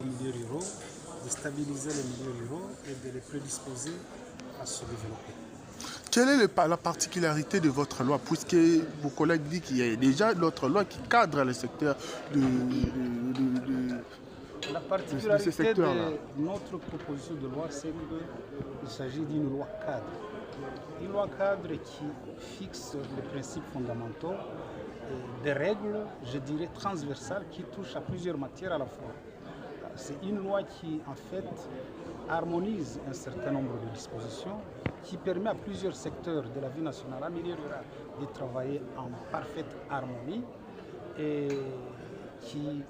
milieux ruraux, de stabiliser les milieux ruraux et de les prédisposer à se développer. Quelle est la particularité de votre loi, puisque vos collègues disent qu'il y a déjà d'autres lois qui cadrent le secteur La de ce particularité secteur-là? de notre proposition de loi, c'est qu'il s'agit d'une loi cadre. Une loi cadre qui fixe les principes fondamentaux, des règles, je dirais, transversales qui touchent à plusieurs matières à la fois. C'est une loi qui, en fait, harmonise un certain nombre de dispositions, qui permet à plusieurs secteurs de la vie nationale, en milieu rural, de travailler en parfaite harmonie et qui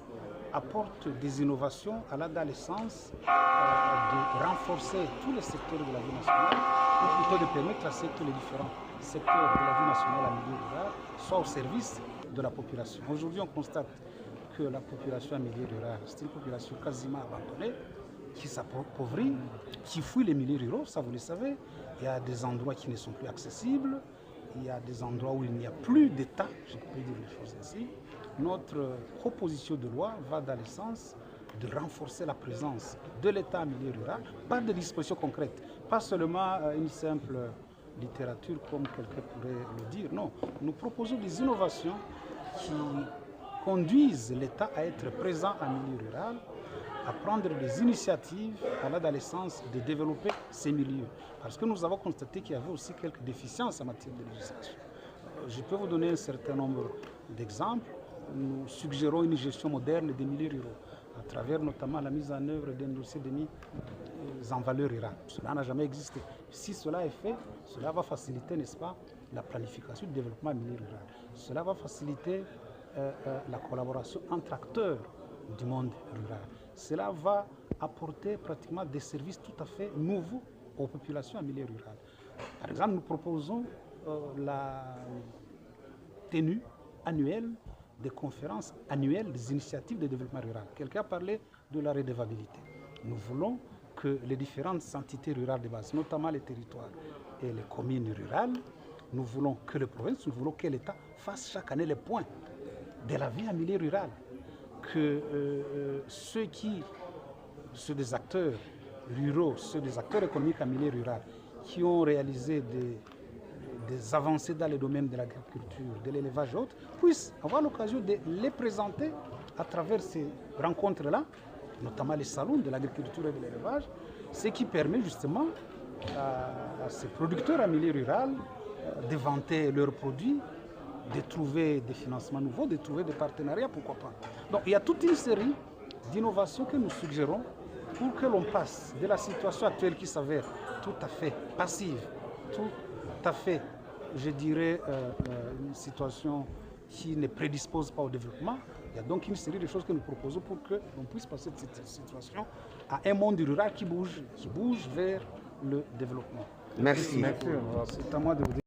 apporte des innovations allant dans le sens de renforcer tous les secteurs de la vie nationale, ou plutôt de permettre à ce que les différents secteurs de la vie nationale en milieu rural soient au service de la population. Aujourd'hui, on constate que la population en milieu rural, c'est une population quasiment abandonnée, qui s'appauvrit, qui fuit les milieux ruraux, ça vous le savez. Il y a des endroits qui ne sont plus accessibles, il y a des endroits où il n'y a plus d'État, je peux dire les choses ainsi. Notre proposition de loi va dans le sens de renforcer la présence de l'État en milieu rural par des dispositions concrètes, pas seulement une simple littérature comme quelqu'un pourrait le dire. Non, nous proposons des innovations qui conduisent l'État à être présent en milieu rural, à prendre des initiatives allant dans le sens de développer ces milieux. Parce que nous avons constaté qu'il y avait aussi quelques déficiences en matière de législation. Je peux vous donner un certain nombre d'exemples. Nous suggérons une gestion moderne des milieux ruraux, à travers notamment la mise en œuvre d'un dossier de mise en valeur rurale. Cela n'a jamais existé. Si cela est fait, cela va faciliter, n'est-ce pas, la planification du développement milieu rural. Cela va faciliter la collaboration entre acteurs du monde rural. Cela va apporter pratiquement des services tout à fait nouveaux aux populations en milieu rural. Par exemple, nous proposons la tenue annuelle des conférences annuelles des initiatives de développement rural. Quelqu'un a parlé de la redevabilité. Nous voulons que les différentes entités rurales de base, notamment les territoires et les communes rurales, nous voulons que les provinces, nous voulons que l'État fasse chaque année les points de la vie en milieu rural. Que ceux des acteurs ruraux, ceux des acteurs économiques en milieu rural, qui ont réalisé des avancées dans le domaine de l'agriculture, de l'élevage et autres, puissent avoir l'occasion de les présenter à travers ces rencontres-là, notamment les salons de l'agriculture et de l'élevage, ce qui permet justement à ces producteurs en milieu rural de vanter leurs produits, de trouver des financements nouveaux, de trouver des partenariats, pourquoi pas. Donc il y a toute une série d'innovations que nous suggérons pour que l'on passe de la situation actuelle qui s'avère tout à fait passive, tout à fait, je dirais, une situation qui ne prédispose pas au développement. Il y a donc une série de choses que nous proposons pour que l'on puisse passer de cette situation à un monde rural qui bouge vers le développement. Merci. C'est à moi de vous dire.